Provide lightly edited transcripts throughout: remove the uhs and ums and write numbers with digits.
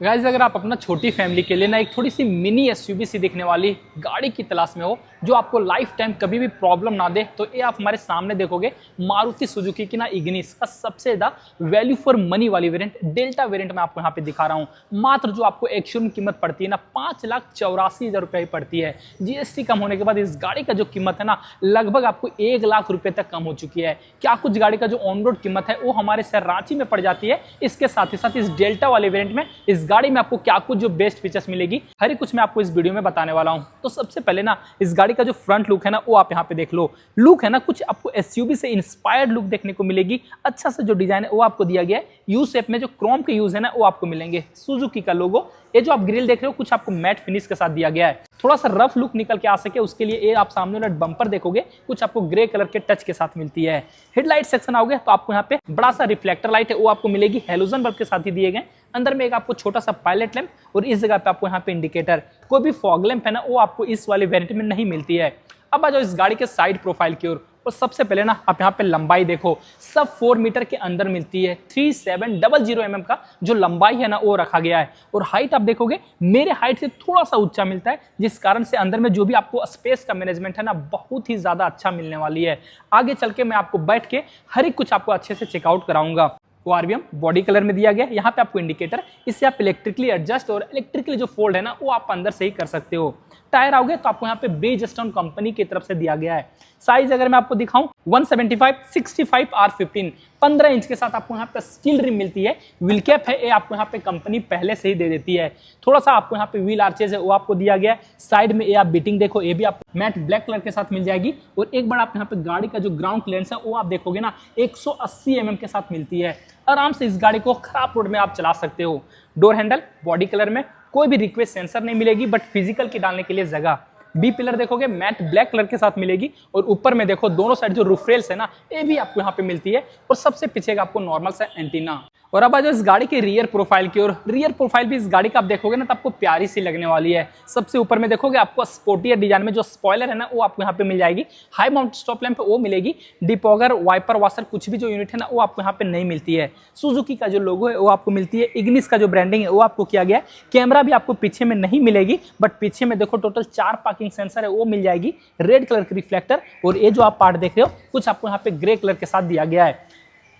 Guys अगर आप अपना छोटी फैमिली के लिए ना एक थोड़ी सी मिनी एसयूवी सी दिखने वाली गाड़ी की तलाश में हो जो आपको लाइफ टाइम कभी भी प्रॉब्लम ना दे, तो ये आप हमारे सामने देखोगे मारुति सुजुकी की ना इग्निस का सबसे ज्यादा वैल्यू फॉर मनी वाली वेरिएंट डेल्टा वेरिएंट मैं आपको यहाँ पे दिखा रहा हूँ। मात्र जो आपको एक शोरूम कीमत पड़ती है ना 5,84,000 रुपये पड़ती है। जीएसटी कम होने के बाद इस गाड़ी का जो कीमत है ना लगभग आपको 1 लाख रुपए तक कम हो चुकी है। क्या कुछ गाड़ी का जो ऑन रोड कीमत है वो हमारे शहर रांची में पड़ जाती है। इसके साथ ही साथ इस डेल्टा वाले वेरिएंट में इस गाड़ी में आपको क्या कुछ जो बेस्ट फीचर्स मिलेगी हर कुछ मैं आपको इस वीडियो में बताने वाला हूं। तो सबसे पहले ना इस गाड़ी का जो फ्रंट लुक है ना वो आप यहां पे देख लो। लुक है ना कुछ आपको एसयूवी से इंस्पायर्ड लुक देखने को मिलेगी। अच्छा सा जो डिजाइन है वो आपको दिया गया है। यू शेप में जो क्रोम के यूज है ना वो आपको मिलेंगे। सुजुकी का लोगो, ये जो आप ग्रिल देख रहे हो कुछ आपको मैट फिनिश के साथ दिया गया है। थोड़ा सा रफ लुक निकल के आ सके उसके लिए ये आप सामने वाला बम्पर देखोगे कुछ आपको ग्रे कलर के टच के साथ मिलती है। हेडलाइट सेक्शन आओगे तो आपको यहाँ पे बड़ा सा रिफ्लेक्टर लाइट है वो आपको मिलेगी, हेलोजन बल्ब के साथ ही दिए गए। अंदर में एक आपको छोटा सा पायलट लैंप और इस जगह पे आपको यहाँ पे इंडिकेटर। कोई भी फॉग लैंप है ना वो आपको इस वाले वेरिएंट में नहीं मिलती है। अब आ जाओ इस गाड़ी के साइड प्रोफाइल की ओर। और सबसे पहले ना आप यहाँ पे लंबाई देखो, सब 4 मीटर के अंदर मिलती है। 3700 mm का जो लंबाई है ना वो रखा गया है। और हाइट आप देखोगे मेरे हाइट से थोड़ा सा ऊंचा मिलता है, जिस कारण से अंदर में जो भी आपको स्पेस का मैनेजमेंट है ना बहुत ही ज्यादा अच्छा मिलने वाली है। आगे चल के मैं आपको बैठ के हर एक कुछ आपको अच्छे से चेकआउट कराऊंगा। आरबीएम बॉडी कलर में दिया गया है। यहाँ पे आपको इंडिकेटर, इससे आप इलेक्ट्रिकली एडजस्ट और इलेक्ट्रिकली जो फोल्ड है ना वो आप अंदर से ही कर सकते हो। टायर आओगे तो आपको यहाँ पे ब्रिजस्टोन कंपनी की तरफ से दिया गया है। साइज अगर मैं आपको दिखाऊं 175/65 R15 15 इंच के साथ आपको यहाँ पे स्टील रिम मिलती है। व्हील कैप है ये आपको यहाँ पे कंपनी पहले से ही दे देती है। थोड़ा सा आपको यहाँ पे व्हील आर्चेज है वो आपको दिया गया है। साइड में ये आप बीटिंग देखो, ये भी आपको मैट ब्लैक कलर के साथ मिल जाएगी। और एक बार आप यहाँ पे गाड़ी का जो ग्राउंड क्लियरेंस है वो आप देखोगे ना 180 mm के साथ मिलती है। आराम से इस गाड़ी को खराब रोड में आप चला सकते हो। डोर हैंडल बॉडी कलर में, कोई भी रिक्वेस्ट सेंसर नहीं मिलेगी बट फिजिकल की डालने के लिए जगह। बी पिलर देखोगे मैट ब्लैक कलर के साथ मिलेगी। और ऊपर में देखो दोनों साइड जो रूफ रेल्स है ना ये भी आपको यहाँ पे मिलती है। और सबसे पीछे का आपको नॉर्मल सा एंटीना। और अब आ जाओ इस गाड़ी के रियर प्रोफाइल की ओर। रियर प्रोफाइल भी इस गाड़ी का आप देखोगे ना तो आपको प्यारी सी लगने वाली है। सबसे ऊपर में देखोगे आपको स्पोर्टियर डिजाइन में जो स्पॉइलर है ना वो आपको यहाँ पे मिल जाएगी। हाई माउंट स्टॉप लैंप वो मिलेगी। डिपॉगर, वाइपर, वॉशर कुछ भी जो यूनिट है ना वो आपको यहाँ पे नहीं मिलती है। सुजुकी का जो लोगो है वो आपको मिलती है। इग्निस का जो ब्रांडिंग है वो आपको किया गया है। कैमरा भी आपको पीछे में नहीं मिलेगी बट पीछे में देखो टोटल 4 पार्किंग सेंसर है वो मिल जाएगी। रेड कलर की रिफ्लेक्टर और ये जो आप पार्ट देख रहे हो कुछ आपको यहाँ पे ग्रे कलर के साथ दिया गया है।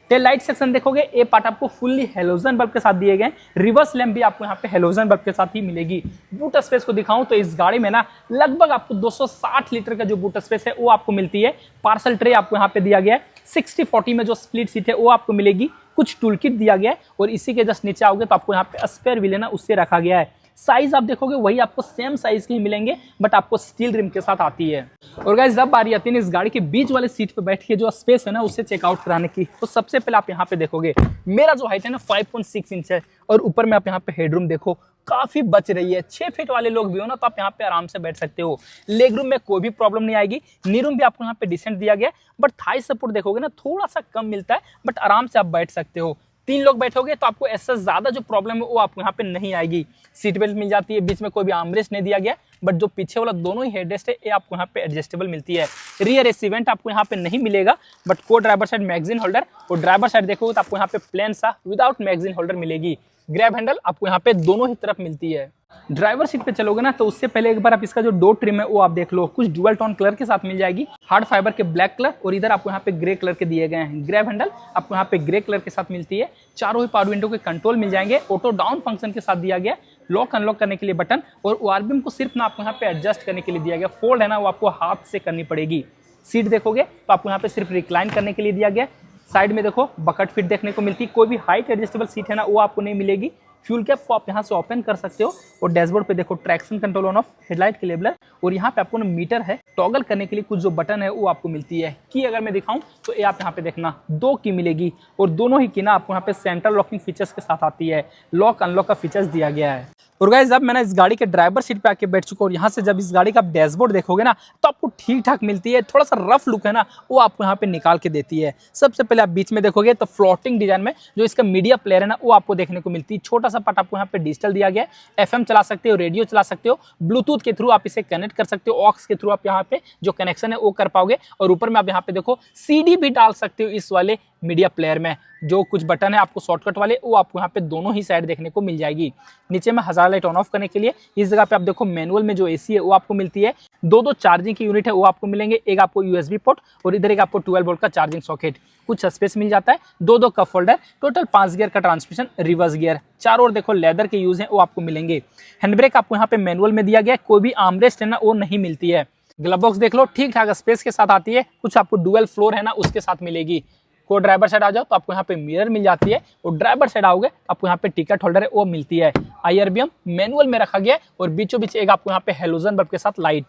टेल लाइट सेक्शन देखोगे ये पार्ट आपको फुल्ली हेलोजन बल्ब के साथ दिए गए। रिवर्स लैंप भी आपको यहाँ पे हेलोजन बल्ब के साथ ही मिलेगी। बूट स्पेस को दिखाऊं तो इस गाड़ी में ना लगभग आपको 260 लीटर का जो बूट स्पेस है वो आपको मिलती है। पार्सल ट्रे आपको यहाँ पे दिया गया है। 60/40 में जो स्प्लिट सीट है वो आपको मिलेगी। कुछ टूल किट दिया गया है और इसी के जस्ट नीचे आओगे तो आपको यहाँ पे स्पेयर व्हील है ना उससे रखा गया है। साइज आप देखोगे वही आपको सेम साइज के ही मिलेंगे बट आपको स्टील रिम के साथ आती है। और गाइस जब बारी आती है इस गाड़ी के बीच वाले सीट पे बैठ के जो स्पेस है ना उससे चेकआउट कराने की, तो सबसे पहले आप यहाँ पे देखोगे मेरा जो हाइट है ना 5.6 इंच है। और ऊपर में आप यहाँ पे हेडरूम देखो काफी बच रही है। 6 फीट वाले लोग भी हो ना तो आप यहाँ पे आराम से बैठ सकते हो। लेग रूम में कोई भी प्रॉब्लम नहीं आएगी। नी रूम भी आपको यहाँ पे डिसेंट दिया गया है बट थाई सपोर्ट देखोगे ना थोड़ा सा कम मिलता है बट आराम से आप बैठ सकते हो। 3 लोग बैठोगे तो आपको ऐसा ज्यादा जो प्रॉब्लम है वो आपको यहाँ पे नहीं आएगी। सीट बेल्ट मिल जाती है, बीच में कोई भी आर्मरेस्ट नहीं दिया गया बट जो पीछे वाला दोनों ही हेडरेस्ट है ये आपको यहाँ पे एडजस्टेबल मिलती है। रियर एसी वेंट आपको यहाँ पे नहीं मिलेगा बट को ड्राइवर साइड मैगजीन होल्डर और ड्राइवर साइड देखोगे तो आपको यहाँ पे प्लेन सा विदाउट मैगजीन होल्डर मिलेगी। ग्रैब हैंडल आपको यहाँ पे दोनों ही तरफ मिलती है। ड्राइवर सीट पे चलोगे ना तो उससे पहले एक बार आप इसका जो डोर ट्रिम है वो आप देख लो। कुछ डुअल टोन कलर के साथ मिल जाएगी। हार्ड फाइबर के ब्लैक कलर और इधर आपको यहाँ पे ग्रे कलर के दिए गए हैं। ग्रैब हैंडल आपको यहाँ पे ग्रे कलर के साथ मिलती है। चारों ही पावर विंडो के कंट्रोल मिल जाएंगे। ऑटो डाउन फंक्शन के साथ दिया गया। लॉक अनलॉक करने के लिए बटन और आरबीएम को सिर्फ ना आपको यहाँ पे एडजस्ट करने के लिए दिया गया। फोल्ड है ना वो आपको हाथ से करनी पड़ेगी। सीट देखोगे तो आपको यहाँ पे सिर्फ रिक्लाइन करने के लिए दिया गया। साइड में देखो बकेट फिट देखने को मिलती है। कोई भी हाइट एडजस्टेबल सीट है ना वो आपको नहीं मिलेगी। फ्यूल कैप को आप यहाँ से ओपन कर सकते हो। और डैशबोर्ड पे देखो traction control on off, headlight के लेबलर और यहाँ पे आपको ना मीटर है। टॉगल करने के लिए कुछ जो बटन है वो आपको मिलती है। की अगर मैं दिखाऊं तो ये आप यहाँ पे देखना 2 की मिलेगी और दोनों ही की ना आपको यहाँ पे सेंट्रल लॉकिंग फीचर्स के साथ आती है। लॉक अनलॉक का फीचर्स दिया गया है। और गाइस जब मैंने इस गाड़ी के ड्राइवर सीट पे आके बैठ चुका और यहाँ से जब इस गाड़ी का डैशबोर्ड देखोगे ना तो आपको ठीक ठाक मिलती है। थोड़ा सा रफ लुक है ना वो आपको यहाँ पे निकाल के देती है। सबसे पहले आप बीच में देखोगे तो फ्लोटिंग डिजाइन में जो इसका मीडिया प्लेयर है ना वो आपको देखने को मिलती है। छोटा सा पार्ट आपको यहाँ पे डिजिटल दिया गया है। FM चला सकते हो, रेडियो चला सकते हो, ब्लूटूथ के थ्रू आप इसे कनेक्ट कर सकते हो। ऑक्स के थ्रू आप यहाँ पे जो कनेक्शन है वो कर पाओगे। और ऊपर में आप यहाँ पे देखो CD भी डाल सकते हो इस वाले मीडिया प्लेयर में जो कुछ बटन है आपको शॉर्टकट वाले वो आपको यहाँ पे दोनों ही साइड देखने को मिल जाएगी। नीचे में हज़ार लाइट ऑन ऑफ करने के लिए इस जगह पे आप देखो मैनुअल में जो एसी है वो आपको मिलती है। दो चार्जिंग की यूनिट है वो आपको मिलेंगे, एक आपको यूएसबी पोर्ट और इधर एक आपको 12 वोल्ट का चार्जिंग सॉकेट। कुछ स्पेस मिल जाता है, दो कप होल्डर, टोटल 5 गियर का ट्रांसमिशन, रिवर्स गियर, चारों ओर देखो लेदर के यूज है वो आपको मिलेंगे। हैंड ब्रेक आपको यहाँ पे मैनुअल में दिया गया है, कोई भी आर्मरेस्ट है ना वो नहीं मिलती है। ग्लव बॉक्स देख लो ठीक ठाक स्पेस के साथ आती है, कुछ आपको डुअल फ्लोर है ना उसके साथ मिलेगी। को ड्राइवर साइड आ जाओ तो आपको यहाँ पे मिरर मिल जाती है और ड्राइवर साइड आओगे तो आपको यहाँ पे टिकट होल्डर है वो मिलती है। IRBM मैनुअल में रखा गया है और बीचों बीच एक आपको यहाँ पे हेलोजन बल्ब के साथ लाइट।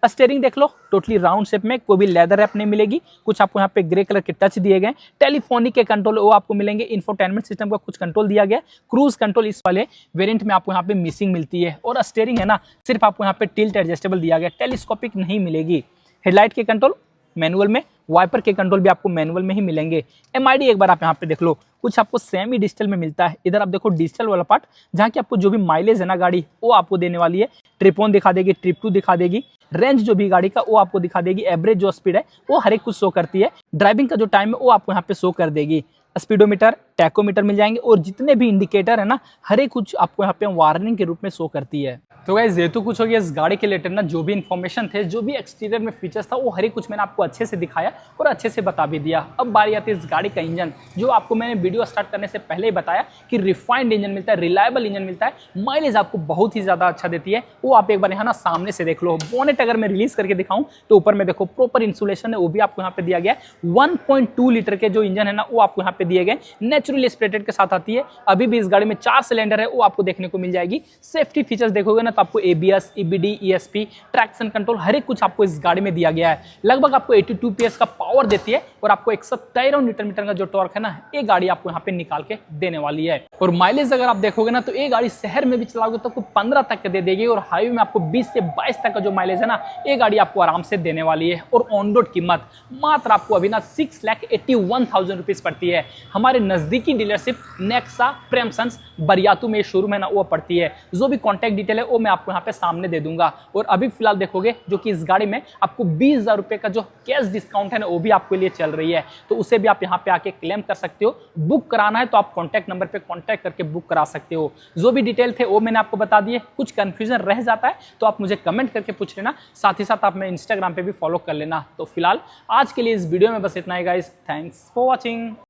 स्टीयरिंग देख लो टोटली राउंड शेप में, कोई भी लेदर रैप नहीं मिलेगी। कुछ आपको यहाँ पे ग्रे कलर के टच दिए गए, टेलीफोनिक के कंट्रोल वो आपको मिलेंगे। इंफोटेनमेंट सिस्टम का कुछ कंट्रोल दिया गया, क्रूज कंट्रोल इस वाले वेरिएंट में आपको यहाँ पे मिसिंग मिलती है। और स्टीयरिंग है ना सिर्फ आपको यहाँ पे टिल्ट एडजस्टेबल दिया गया, टेलीस्कोपिक नहीं मिलेगी। हेडलाइट के कंट्रोल मैनुअल में, वाइपर के कंट्रोल भी आपको मैनुअल में ही मिलेंगे। MID एक बार आप यहाँ पे देख लो, कुछ आपको सेमी डिजिटल में मिलता है। इधर आप देखो डिजिटल वाला पार्ट जहाँ की आपको जो भी माइलेज है ना गाड़ी वो आपको देने वाली है। ट्रिप 1 दिखा देगी, ट्रिप 2 दिखा देगी, रेंज जो भी गाड़ी का वो आपको दिखा देगी, एवरेज जो स्पीड है वो हर एक कुछ शो करती है, ड्राइविंग का जो टाइम है वो आपको यहाँ पे शो कर देगी। स्पीडोमीटर, टैकोमीटर मिल जाएंगे और जितने भी इंडिकेटर है ना हर एक कुछ आपको यहाँ पे वार्निंग के रूप में शो करती है। तो गाइस ये तो कुछ हो गया इस गाड़ी के रिलेटेड ना, जो भी इन्फॉर्मेशन थे, जो भी एक्सटीरियर में फीचर्स था वो हर एक कुछ मैंने आपको अच्छे से दिखाया और अच्छे से बता भी दिया। अब बारी आती है इस गाड़ी का इंजन, जो आपको मैंने वीडियो स्टार्ट करने से पहले ही बताया कि रिफाइंड इंजन मिलता है, रिलायबल इंजन मिलता है, माइलेज आपको बहुत ही ज्यादा अच्छा देती है। वो आप एक बार यहाँ ना सामने से देख लो। बोनेट अगर मैं रिलीज करके दिखाऊं तो ऊपर में देखो प्रॉपर इंसुलेशन है वो भी आपको यहाँ पे दिया गया है। 1.2 लीटर के जो इंजन है ना वो आपको यहाँ पे दिए गए, नेचुरली एस्पिरेटेड के साथ आती है। अभी भी इस गाड़ी में 4 सिलेंडर है वो आपको देखने को मिल जाएगी। सेफ्टी फीचर्स देखोगे ना तो आपको ABS, EBD, ESP, traction control हर एक कुछ आपको इस गाड़ी में दिया गया है। लगभग आपको 82 PS का पावर देती है और आपको 113 न्यूटन मीटर का जो टॉर्क है ना ये गाड़ी आपको यहाँ पे निकाल के देने वाली है। और माइलेज अगर आप देखोगे ना तो ये गाड़ी शहर में भी चलाओगे तो आपको 15 तक दे देगी और हाईवे में आपको 20 से 22 तक का जो माइलेज है ना ये गाड़ी आपको आराम से देने वाली है। और ऑन रोड कीमत मात्र आपको अभी ना 6,81,000 रुपीज पड़ती है। हमारे नजदीकी डीलरशिप नेक्सा प्रेमसंस बरियातू में शोरूम है ना वो पड़ती है। जो भी कॉन्टैक्ट डिटेल है वो मैं आपको यहाँ पे सामने दे दूंगा। और अभी फिलहाल देखोगे जो कि इस गाड़ी में आपको 20,000 रुपए का जो कैश डिस्काउंट है ना वो भी आपके लिए चल रही है, तो उसे भी आप यहाँ पे आके क्लेम कर सकते हो। बुक कराना है तो आप कॉन्टैक्ट नंबर पे कॉन्टैक्ट करके बुक करा सकते हो। जो भी डिटेल थे वो मैंने आपको बता दिए। कुछ कंफ्यूजन रह जाता है तो आप मुझे कमेंट करके पूछ लेना, साथ ही साथ आप मैं इंस्टाग्राम पे भी फॉलो कर लेना। तो फिलहाल आज के लिए इस वीडियो में बस इतना ही गाइस, थैंक्स फॉर वॉचिंग।